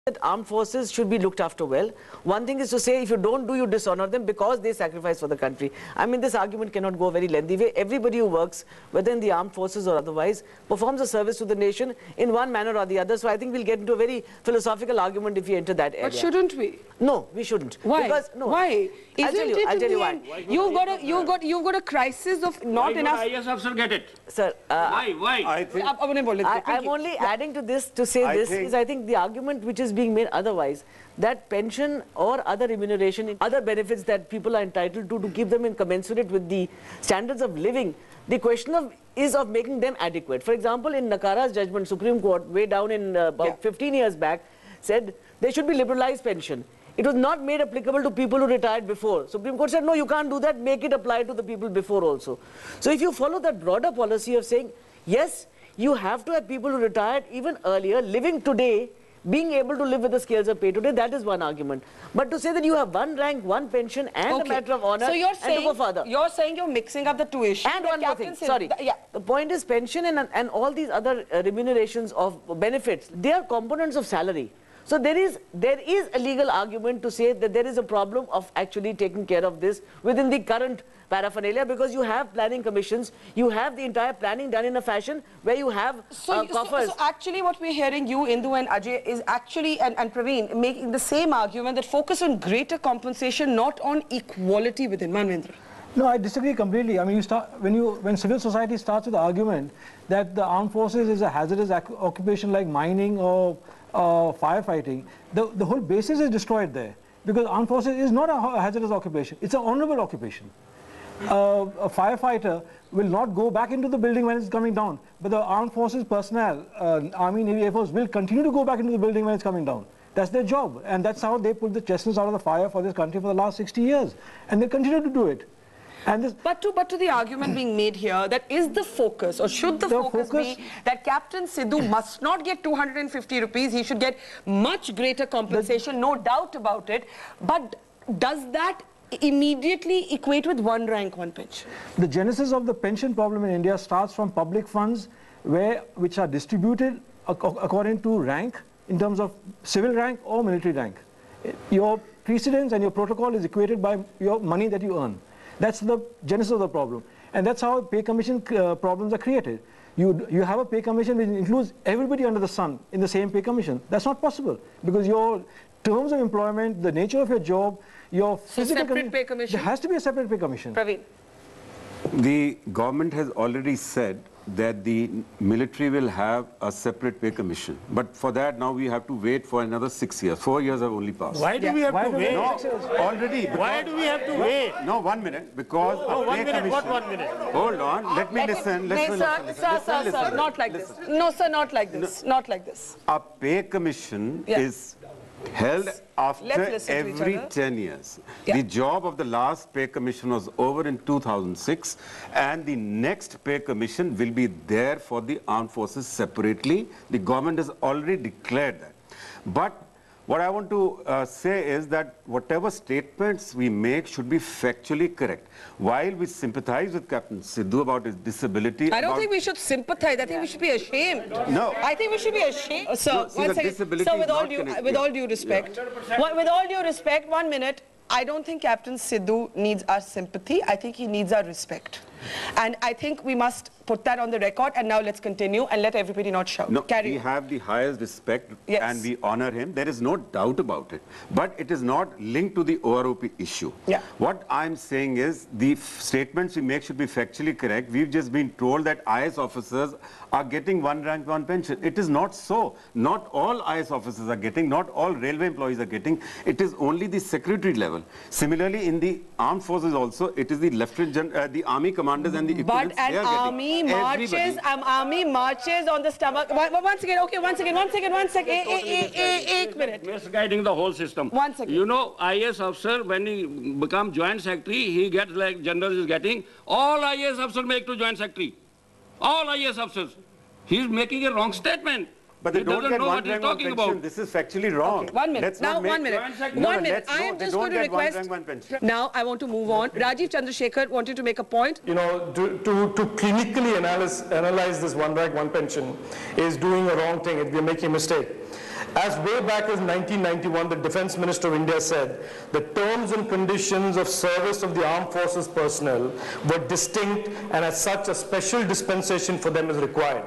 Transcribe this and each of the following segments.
that armed forces should be looked after well. One thing is to say if you don't do, you dishonor them because they sacrifice for the country. I mean, this argument cannot go a very lengthy way. Everybody who works, whether in the armed forces or otherwise, performs a service to the nation in one manner or the other. So I think we'll get into a very philosophical argument if we enter that area. But shouldn't we? No, we shouldn't. Why? Because, no. Why? I'll tell you why. You've got a crisis of not enough. Why would IS officer get it? Sir, why? I think I'm only adding to this to say I think the argument which is being made otherwise, that pension or other remuneration, other benefits that people are entitled to keep them in commensurate with the standards of living, the question is of making them adequate. For example, in Nakara's judgment, Supreme Court, way down in about 15 years back, said there should be liberalized pension. It was not made applicable to people who retired before. Supreme Court said, no, you can't do that, make it apply to the people before also. So if you follow that broader policy of saying, yes, you have to have people who retired even earlier, living today, being able to live with the scales of pay today, that is one argument. But to say that you have one rank, one pension and a matter of honor, so you're saying, and to go further. You're saying you're mixing up the two issues. And one more thing, sorry. The point is pension and all these other remunerations of benefits, they are components of salary. So there is a legal argument to say that there is a problem of actually taking care of this within the current paraphernalia, because you have planning commissions, you have the entire planning done in a fashion where you have coffers. So actually what we're hearing you, Indu and Ajay, is actually, and Praveen, making the same argument that focus on greater compensation, not on equality within. Manvendra. No, I disagree completely. I mean, when civil society starts with the argument that the armed forces is a hazardous occupation like mining or firefighting, the whole basis is destroyed there, because armed forces is not a hazardous occupation, it's an honorable occupation. A firefighter will not go back into the building when it's coming down, but the armed forces personnel, Army, Navy, Air Force, will continue to go back into the building when it's coming down. That's their job, and that's how they put the chestnuts out of the fire for this country for the last 60 years, and they continue to do it. And but to the argument being made here, that is the focus, or should the focus be that Captain Sidhu must not get 250 rupees, he should get much greater compensation, no doubt about it, but does that immediately equate with one rank, one pension? The genesis of the pension problem in India starts from public funds which are distributed according to rank, in terms of civil rank or military rank. Your precedence and your protocol is equated by your money that you earn. That's the genesis of the problem, and that's how pay commission problems are created. You have a pay commission which includes everybody under the sun in the same pay commission. That's not possible, because your terms of employment, the nature of your job, your physical... separate pay commission? There has to be a separate pay commission. Praveen. The government has already said that the military will have a separate pay commission. But for that, now we have to wait for another 6 years. 4 years have only passed. Why do we have to wait? No, already. Why do we have to wait? No, 1 minute. Because no, 1 minute. What 1 minute? Hold on. Let me listen. Sir, not like this. No, sir, not like this. Not like this. A pay commission is held after every 10 years. The job of the last pay commission was over in 2006, and the next pay commission will be there for the armed forces separately. The government has already declared that. But what I want to say is that whatever statements we make should be factually correct. While we sympathize with Captain Sidhu about his disability... I don't think we should sympathize. I think we should be ashamed. No. I think we should be ashamed. Sir, one second. Sir, with all due respect, 1 minute, I don't think Captain Sidhu needs our sympathy. I think he needs our respect. And I think we must put that on the record, and now let's continue and let everybody not shout. No, we have the highest respect and we honor him. There is no doubt about it. But it is not linked to the OROP issue. What I'm saying is the statements we make should be factually correct. We've just been told that IS officers are getting one rank, one pension. It is not so. Not all IS officers are getting, not all railway employees are getting. It is only the secretary level. Similarly, in the armed forces also, it is the lieutenant general, the army commanders and the equivalents. But an army marches on the stomach. Once again, okay, one second. 1 minute. Misguiding the whole system. 1 second. You know, IS officer, when he becomes joint secretary, he gets like general is getting. All IS officers make to joint secretary. All IS officers. He is making a wrong statement. But they don't get one rank, one pension. This is factually wrong. Okay, 1 minute. Now, 1 minute. 1 minute. I am just going to request. Now, I want to move on. Rajeev Chandrasekhar wanted to make a point. You know, to clinically analyze this one rank, one pension is doing a wrong thing. We're making a mistake. As way back as 1991, the Defense Minister of India said the terms and conditions of service of the armed forces personnel were distinct, and as such a special dispensation for them is required.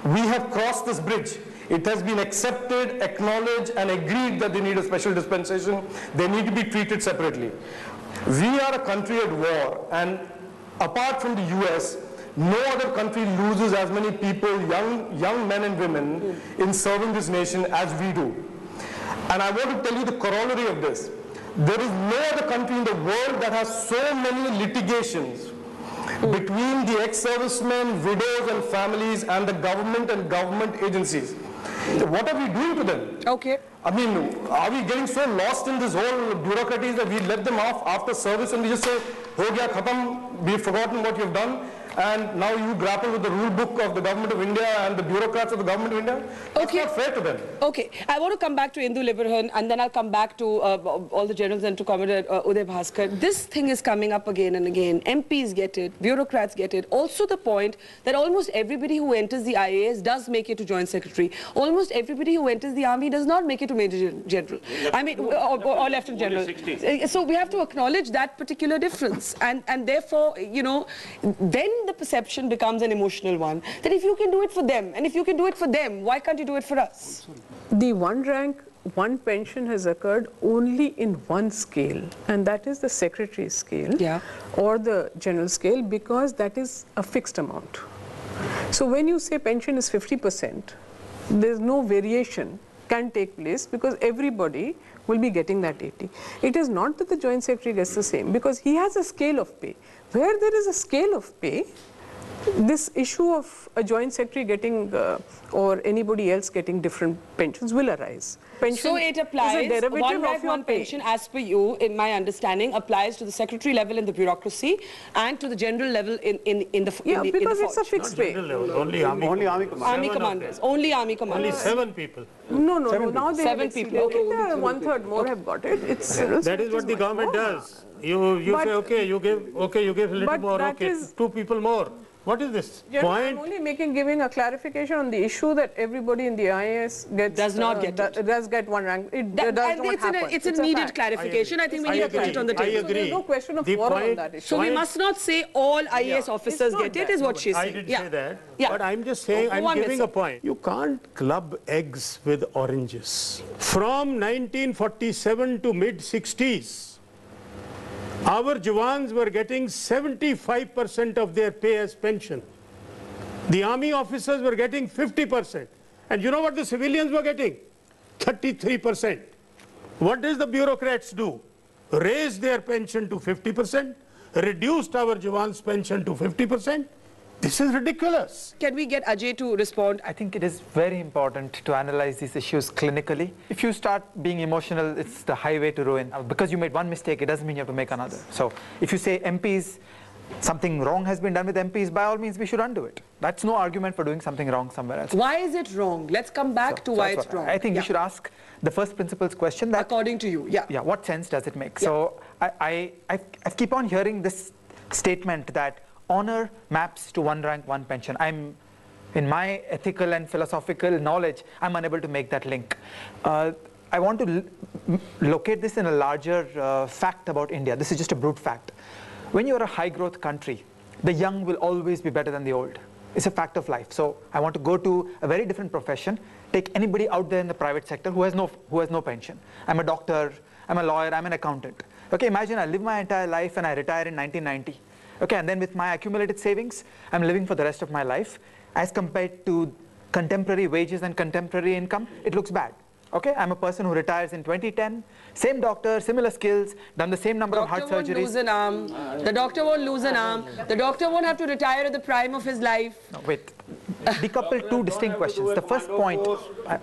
We have crossed this bridge. It has been accepted, acknowledged, and agreed that they need a special dispensation. They need to be treated separately. We are a country at war, and apart from the US, no other country loses as many people, young men and women, in serving this nation as we do. And I want to tell you the corollary of this. There is no other country in the world that has so many litigations between the ex-servicemen, widows and families and the government and government agencies. What are we doing to them? Okay. I mean, are we getting so lost in this whole bureaucracy that we let them off after service and we just say, "Ho gaya, khatam, we've forgotten what you've done," and now you grapple with the rule book of the government of India and the bureaucrats of the government of India? That's not fair to them. Okay, I want to come back to Indu Liverhan, and then I'll come back to all the generals and to Commodore Uday Bhaskar. This thing is coming up again and again. MPs get it, bureaucrats get it. Also the point that almost everybody who enters the IAS does make it to Joint Secretary. Almost everybody who enters the Army does not make it to Major General. I mean, or Lieutenant General. So we have to acknowledge that particular difference. And therefore, you know, then the perception becomes an emotional one. That if you can do it for them, and if you can do it for them, why can't you do it for us? The one rank, one pension has occurred only in one scale, and that is the secretary scale or the general scale, because that is a fixed amount. So when you say pension is 50%, there's no variation can take place because everybody will be getting that 80. It is not that the Joint Secretary gets the same, because he has a scale of pay. Where there is a scale of pay, this issue of a Joint Secretary getting or anybody else getting different pensions will arise. Pension so it applies, one rank, one pension, as per you, in my understanding, applies to the secretary level in the bureaucracy and to the general level in the because it's a fixed pay. Only Army commanders. Only Army commanders. Only 7 people. No. Now they 7 people. Okay, 1/3 more have got it. That is what the government does. You say, okay, you give a little more, okay, 2 people more. What is this point? I'm only giving a clarification on the issue that everybody in the IAS does not get it. Does get one rank. It does not happen. It's a needed clarification. I think we need to put it on the table. I agree. There's no question of war on that issue. So we must not say all IAS officers get it, is what she's saying. I did say that. But I'm just saying, I'm giving a point. You can't club eggs with oranges. From 1947 to mid-60s, our Jawans were getting 75% of their pay as pension. The army officers were getting 50%. And you know what the civilians were getting? 33%. What does the bureaucrats do? Raise their pension to 50%, reduced our Jawans' pension to 50%. This is ridiculous. Can we get Ajay to respond? I think it is very important to analyze these issues clinically. If you start being emotional, it's the highway to ruin. Because you made one mistake, it doesn't mean you have to make another. So if you say MPs, something wrong has been done with MPs, by all means we should undo it. That's no argument for doing something wrong somewhere else. Why is it wrong? Let's come back to why it's wrong. I think we should ask the first principles question. That, according to you, what sense does it make? So I keep on hearing this statement that honor maps to one rank, one pension. In my ethical and philosophical knowledge, I'm unable to make that link. I want to locate this in a larger fact about India. This is just a brute fact. When you're a high growth country, the young will always be better than the old. It's a fact of life. So I want to go to a very different profession. Take anybody out there in the private sector who has no pension. I'm a doctor, I'm a lawyer, I'm an accountant. Okay, imagine I live my entire life and I retire in 1990. Okay, and then with my accumulated savings, I'm living for the rest of my life. As compared to contemporary wages and contemporary income, it looks bad. Okay, I'm a person who retires in 2010, same doctor, similar skills, done the same number of heart surgeries. The doctor won't lose an arm. The doctor won't lose an arm. The doctor won't have to retire at the prime of his life. No, wait. Decouple two distinct questions. The first point.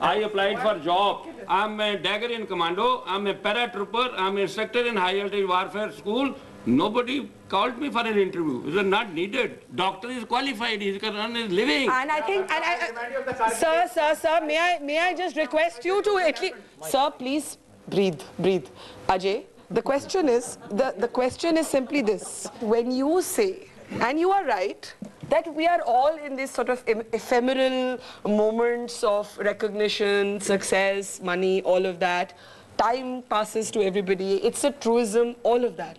I applied for job. I'm a dagger in commando. I'm a paratrooper. I'm an instructor in high altitude warfare school. Nobody called me for an interview. It was not needed. Doctor is qualified. He can earn his living. And I think, sir, may I just request you to at least, sir, please breathe. Ajay, the question is simply this: when you say, and you are right, that we are all in these sort of ephemeral moments of recognition, success, money, all of that. Time passes to everybody. It's a truism, all of that.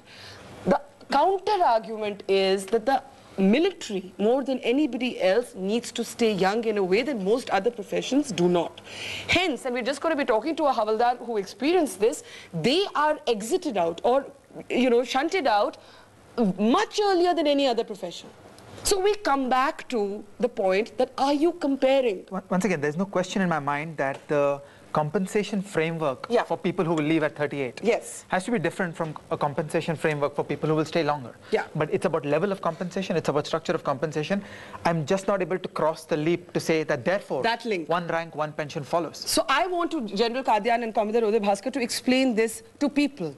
The counter-argument is that the military, more than anybody else, needs to stay young in a way that most other professions do not. Hence, and we're just going to be talking to a Havaldar who experienced this, they are exited out or, shunted out much earlier than any other profession. So we come back to the point that are you comparing? Once again, there's no question in my mind that the compensation framework for people who will leave at 38 has to be different from a compensation framework for people who will stay longer. But it's about level of compensation, it's about structure of compensation. I'm just not able to cross the leap to say that therefore that link. One rank, one pension follows. So I want to General Kadian and Commodore Uday Bhaskar to explain this to people.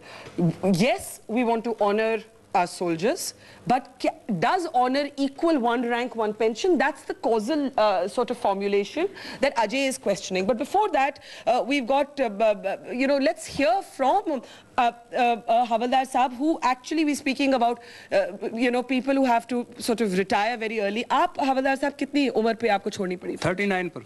Yes, we want to honor our soldiers, but does honor equal one rank, one pension? That's the causal sort of formulation that Ajay is questioning. But before that, we've got, let's hear from Havaldar Saab, who actually we're speaking about, people who have to sort of retire very early. आप Havaldar Saab कितनी उम्र पे आपको छोड़नी पड़ी? 39 पर.